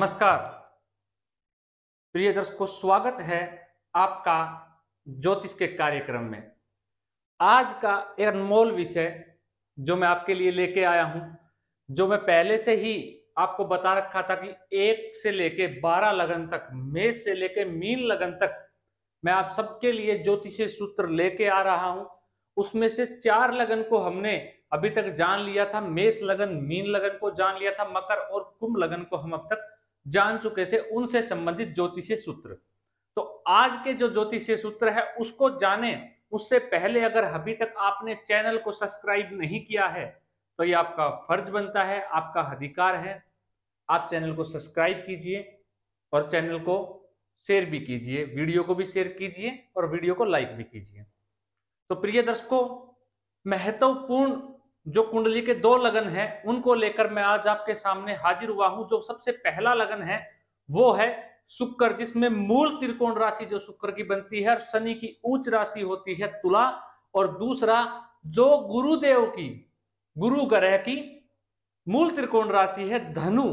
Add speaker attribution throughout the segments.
Speaker 1: नमस्कार प्रिय दर्शकों, स्वागत है आपका ज्योतिष के कार्यक्रम में। आज का एक अनमोल विषय जो मैं आपके लिए लेके आया हूं, जो मैं पहले से ही आपको बता रखा था कि 1 से लेके 12 लगन तक, मेष से लेके मीन लगन तक मैं आप सबके लिए ज्योतिषीय सूत्र लेके आ रहा हूं। उसमें से 4 लगन को हमने अभी तक जान लिया था, मेष लगन, मीन लगन को जान लिया था, मकर और कुंभ लगन को हम अब तक जान चुके थे, उनसे संबंधित ज्योतिषीय सूत्र। तो आज के जो ज्योतिषीय सूत्र है उसको जाने उससे पहले अगर अभी तक आपने चैनल को सब्सक्राइब नहीं किया है तो ये आपका फर्ज बनता है, आपका अधिकार है। आप चैनल को सब्सक्राइब कीजिए और चैनल को शेयर भी कीजिए, वीडियो को भी शेयर कीजिए और वीडियो को लाइक भी कीजिए। तो प्रिय दर्शकों, महत्वपूर्ण जो कुंडली के 2 लगन हैं उनको लेकर मैं आज आपके सामने हाजिर हुआ हूं। जो सबसे पहला लगन है वो है शुक्र, जिसमें मूल त्रिकोण राशि जो शुक्र की बनती है और शनि की उच्च राशि होती है तुला, और दूसरा जो गुरुदेव की, गुरु ग्रह की मूल त्रिकोण राशि है धनु।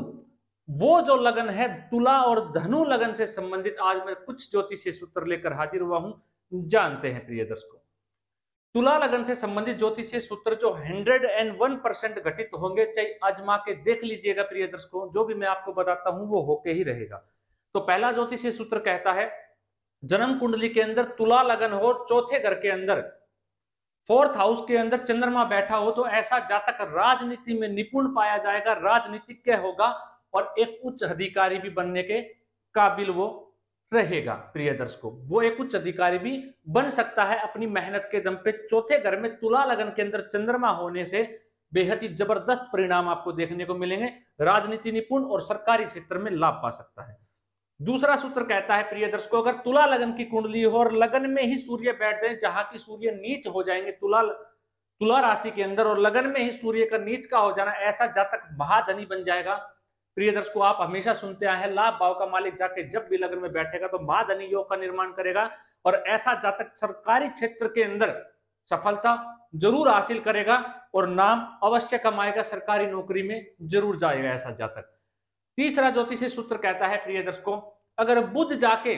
Speaker 1: वो जो लगन है तुला और धनु लगन से संबंधित आज मैं कुछ ज्योतिषीय सूत्र लेकर हाजिर हुआ हूं। जानते हैं प्रिय दर्शकों, तुला लगन से संबंधित ज्योतिषीय सूत्र जो 101% घटित होंगे, चाहे आजमा के देख लीजिएगा प्रिय दर्शकों, जो भी मैं आपको बताता हूं वो होके ही रहेगा। तो पहला ज्योतिषीय सूत्र कहता है, जन्म कुंडली के अंदर तुला लगन हो, चौथे घर के अंदर 4th हाउस के अंदर चंद्रमा बैठा हो, तो ऐसा जातक राजनीति में निपुण पाया जाएगा, राजनीतिज्ञ होगा और एक उच्च अधिकारी भी बनने के काबिल वो रहेगा। प्रिय दर्शकों, वो एक उच्च अधिकारी भी बन सकता है अपनी मेहनत के दम पे। चौथे घर में तुला लगन के अंदर चंद्रमा होने से बेहद ही जबरदस्त परिणाम आपको देखने को मिलेंगे, राजनीति निपुण और सरकारी क्षेत्र में लाभ पा सकता है। दूसरा सूत्र कहता है प्रिय दर्शकों, अगर तुला लगन की कुंडली हो और लगन में ही सूर्य बैठ जाए, जहां की सूर्य नीच हो जाएंगे तुला राशि के अंदर, और लगन में ही सूर्य का नीच का हो जाना, ऐसा जातक महाधनी बन जाएगा। प्रिय दर्शकों, आप हमेशा सुनते आए हैं लाभ भाव का मालिक जाके जब भी लगन में बैठेगा तो महाधनी योग का निर्माण करेगा, और ऐसा जातक सरकारी क्षेत्र के अंदर सफलता जरूर हासिल करेगा और नाम अवश्य कमाएगा, सरकारी नौकरी में जरूर जाएगा ऐसा जातक। तीसरा ज्योतिषीय सूत्र कहता है प्रिय दर्शकों, अगर बुध जाके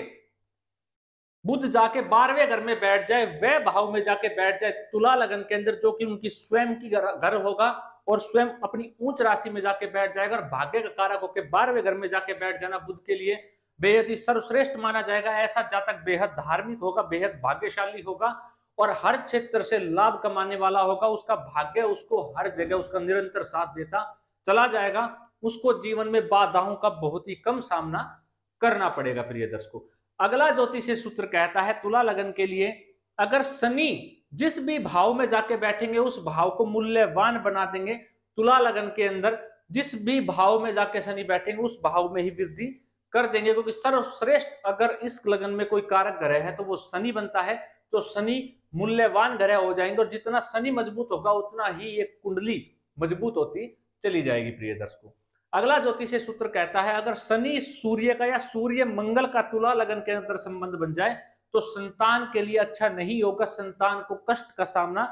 Speaker 1: 12वें घर में बैठ जाए, वह भाव में जाके बैठ जाए तुला लगन के अंदर, जो कि उनकी स्वयं की घर होगा और स्वयं अपनी उच्च राशि में जाके बैठ जाएगा, और भाग्य का कारक होकर 12वें घर में जाके बैठ जाना बुध के लिए बेहद ही सर्वश्रेष्ठ माना जाएगा। ऐसा जातक बेहद धार्मिक होगा, बेहद भाग्यशाली होगा और हर क्षेत्र से लाभ कमाने वाला होगा। उसका भाग्य उसको हर जगह उसका निरंतर साथ देता चला जाएगा, उसको जीवन में बाधाओं का बहुत ही कम सामना करना पड़ेगा। प्रिय दर्शकों, अगला ज्योतिषीय सूत्र कहता है तुला लगन के लिए, अगर शनि जिस भी भाव में जाके बैठेंगे उस भाव को मूल्यवान बना देंगे। तुला लगन के अंदर जिस भी भाव में जाके शनि बैठेंगे उस भाव में ही वृद्धि कर देंगे, क्योंकि सर्वश्रेष्ठ अगर इस लगन में कोई कारक ग्रह है तो वो शनि बनता है। तो शनि मूल्यवान ग्रह हो जाएंगे और जितना शनि मजबूत होगा उतना ही एक कुंडली मजबूत होती चली जाएगी। प्रिय दर्शकों, अगला ज्योतिषीय सूत्र कहता है, अगर शनि सूर्य का या सूर्य मंगल का तुला लगन के अंदर संबंध बन जाए तो संतान के लिए अच्छा नहीं होगा, संतान को कष्ट का सामना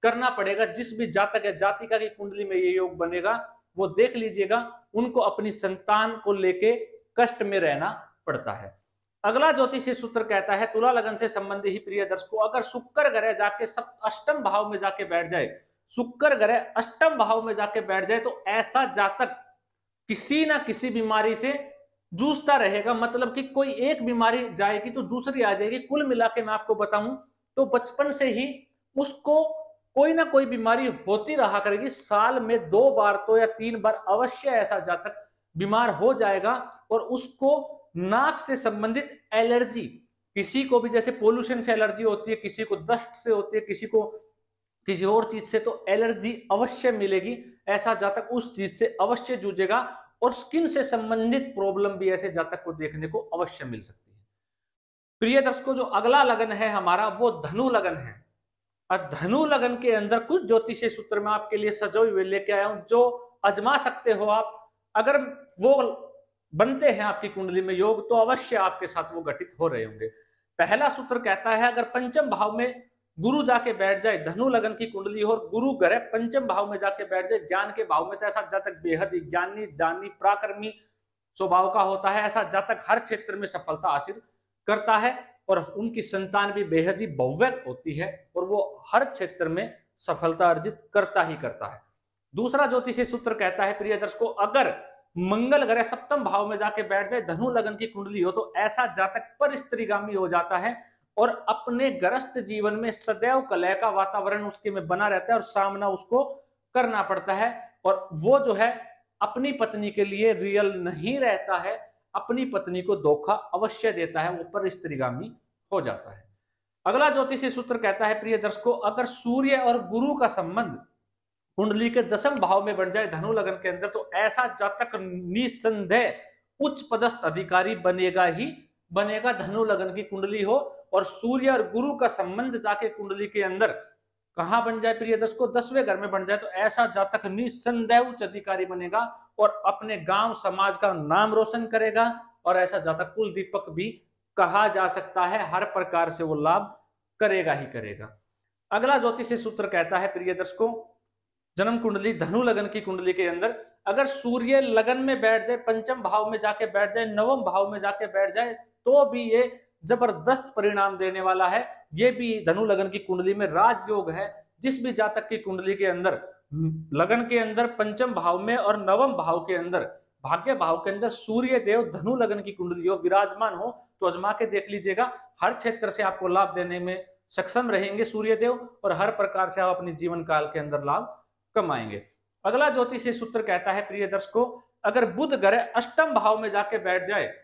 Speaker 1: करना पड़ेगा। जिस भी जातक या जातिका की कुंडली में ये योग बनेगा वो देख लीजिएगा, उनको अपनी संतान को लेके कष्ट में रहना पड़ता है। अगला ज्योतिषीय सूत्र कहता है तुला लगन से संबंधित ही प्रिय दर्शकों, अगर शुक्र ग्रह जाके अष्टम भाव में जाके बैठ जाए, शुक्र ग्रह अष्टम भाव में जाके बैठ जाए तो ऐसा जातक किसी ना किसी बीमारी से जूझता रहेगा। मतलब कि कोई एक बीमारी जाएगी तो दूसरी आ जाएगी। कुल मिला के मैं आपको बताऊं तो बचपन से ही उसको कोई ना कोई बीमारी होती रहा करेगी। साल में 2 बार तो या 3 बार अवश्य ऐसा जातक बीमार हो जाएगा, और उसको नाक से संबंधित एलर्जी, किसी को भी जैसे पोल्यूशन से एलर्जी होती है, किसी को दस्त से होती है, किसी को किसी और चीज से, तो एलर्जी अवश्य मिलेगी। ऐसा जातक उस चीज से अवश्य जूझेगा, और स्किन से संबंधित प्रॉब्लम भी ऐसे जातक को देखने को अवश्य मिल सकती है। प्रिय दर्शकों, जो अगला लगन है हमारा वो धनु लगन है, और धनु लगन के अंदर कुछ ज्योतिषीय सूत्र में आपके लिए सजोए हुए लेके आया हूं जो आजमा सकते हो आप। अगर वो बनते हैं आपकी कुंडली में योग तो अवश्य आपके साथ वो घटित हो रहे होंगे। पहला सूत्र कहता है, अगर पंचम भाव में गुरु जाके बैठ जाए, धनु लगन की कुंडली हो और गुरु ग्रह पंचम भाव में जाके बैठ जाए ज्ञान के भाव में, तो ऐसा जातक बेहद ही ज्ञानी, दानी, पराक्रमी, स्वभाव का होता है। ऐसा जातक हर क्षेत्र में सफलता हासिल करता है और उनकी संतान भी बेहद ही भव्य होती है और वो हर क्षेत्र में सफलता अर्जित करता ही करता है। दूसरा ज्योतिषीय सूत्र कहता है प्रिय दर्शकों, अगर मंगल ग्रह सप्तम भाव में जाके बैठ जाए, धनु लगन की कुंडली हो, तो ऐसा जातक पर स्त्रीगामी हो जाता है और अपने ग्रस्त जीवन में सदैव कलह का वातावरण उसके में बना रहता है और सामना उसको करना पड़ता है और वो जो है अपनी पत्नी के लिए रियल नहीं रहता है, अपनी पत्नी को धोखा अवश्य देता है, वो पर स्त्रीगामी हो जाता है। अगला ज्योतिषीय सूत्र कहता है प्रिय दर्शकों, अगर सूर्य और गुरु का संबंध कुंडली के दसम भाव में बन जाए धनु लगन के अंदर, तो ऐसा जातक निसंदेह उच्च पदस्थ अधिकारी बनेगा ही बनेगा। धनु लगन की कुंडली हो और सूर्य और गुरु का संबंध जाके कुंडली के अंदर कहां बन जाए प्रिय दर्शकों, 10वें घर में बन जाए, तो ऐसा जातक निसंदेह उच्च अधिकारी बनेगा और अपने गांव समाज का नाम रोशन करेगा और ऐसा जातक कुल दीपक भी कहा जा सकता है। हर प्रकार से वो लाभ करेगा ही करेगा। अगला ज्योतिषीय सूत्र कहता है प्रिय दर्शकों, जन्म कुंडली धनु लगन की कुंडली के अंदर अगर सूर्य लगन में बैठ जाए, पंचम भाव में जाके बैठ जाए, नवम भाव में जाके बैठ जाए, तो भी ये जबरदस्त परिणाम देने वाला है। ये भी धनु लगन की कुंडली में राजयोग है। जिस भी जातक की कुंडली के अंदर लगन के अंदर पंचम भाव में और नवम भाव के अंदर भाग्य भाव के अंदर सूर्य देव धनु लगन की कुंडली हो, विराजमान हो, तो आजमा के देख लीजिएगा। हर क्षेत्र से आपको लाभ देने में सक्षम रहेंगे सूर्य देव और हर प्रकार से आप अपने जीवन काल के अंदर लाभ कमाएंगे। अगला ज्योतिषीय सूत्र कहता है प्रिय दर्शकों, अगर बुध ग्रह अष्टम भाव में जाके बैठ जाए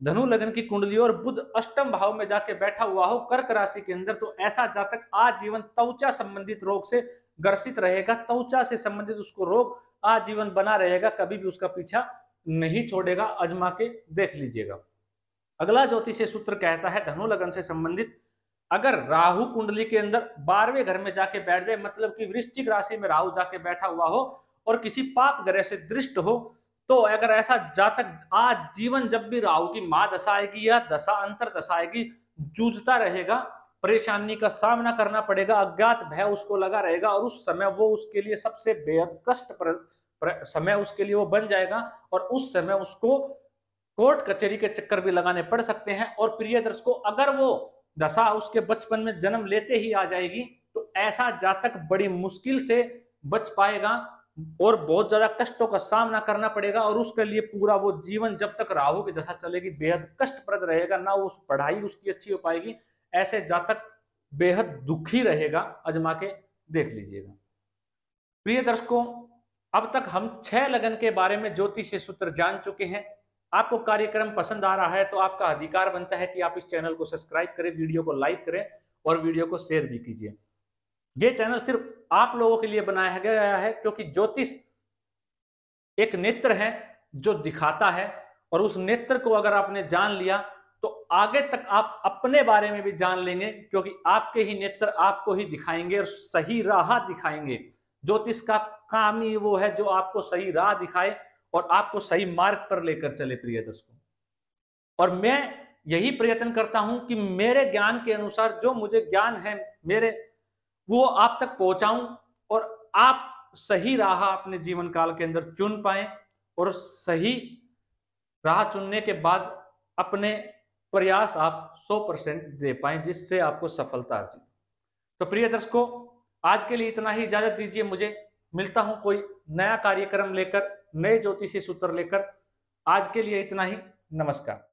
Speaker 1: धनु लगन की कुंडली और बुध अष्टम भाव में जाके बैठा हुआ हो कर्क राशि के अंदर, तो ऐसा जातक आजीवन त्वचा संबंधित रोग से ग्रसित रहेगा। त्वचा से संबंधित उसको रोग आजीवन बना रहेगा, कभी भी उसका पीछा नहीं छोड़ेगा। आजमा के देख लीजिएगा। अगला ज्योतिषीय सूत्र कहता है धनु लगन से संबंधित, अगर राहु कुंडली के अंदर 12वें घर में जाके बैठ जाए, मतलब कि वृश्चिक राशि में राहु जाके बैठा हुआ हो और किसी पाप ग्रह से दृष्ट हो, तो अगर ऐसा जातक आज जीवन जब भी राहु की महादशा आएगी या दशा अंतर दशा आएगी, जूझता रहेगा, परेशानी का सामना करना पड़ेगा, अज्ञात भय उसको लगा रहेगा और उस समय वो उसके लिए सबसे बेहद कष्ट समय उसके लिए वो बन जाएगा और उस समय उसको कोर्ट कचहरी के चक्कर भी लगाने पड़ सकते हैं। और प्रिय दर्शकों, अगर वो दशा उसके बचपन में जन्म लेते ही आ जाएगी, तो ऐसा जातक बड़ी मुश्किल से बच पाएगा और बहुत ज्यादा कष्टों का सामना करना पड़ेगा और उसके लिए पूरा वो जीवन जब तक राहु की दशा चलेगी बेहद कष्टप्रद रहेगा, ना उस पढ़ाई उसकी अच्छी हो पाएगी। ऐसे जातक बेहद दुखी रहेगा। आजमा के देख लीजिएगा। प्रिय दर्शकों, अब तक हम 6 लगन के बारे में ज्योतिषीय सूत्र जान चुके हैं। आपको कार्यक्रम पसंद आ रहा है तो आपका अधिकार बनता है कि आप इस चैनल को सब्सक्राइब करें, वीडियो को लाइक करें और वीडियो को शेयर भी कीजिए। ये चैनल सिर्फ आप लोगों के लिए बनाया गया है, क्योंकि ज्योतिष एक नेत्र है जो दिखाता है और उस नेत्र को अगर आपने जान लिया तो आगे तक आप अपने बारे में भी जान लेंगे, क्योंकि आपके ही नेत्र आपको ही दिखाएंगे और सही राह दिखाएंगे। ज्योतिष का काम ही वो है जो आपको सही राह दिखाए और आपको सही मार्ग पर लेकर चले। प्रिय दर्शकों, और मैं यही प्रयत्न करता हूं कि मेरे ज्ञान के अनुसार जो मुझे ज्ञान है मेरे, वो आप तक पहुंचाऊं और आप सही राह अपने जीवन काल के अंदर चुन पाएं और सही राह चुनने के बाद अपने प्रयास आप 100% दे पाएं, जिससे आपको सफलता अर्जित। तो प्रिय दर्शकों, आज के लिए इतना ही, इजाजत दीजिए मुझे। मिलता हूं कोई नया कार्यक्रम लेकर, नए ज्योतिषीय सूत्र लेकर। आज के लिए इतना ही। नमस्कार।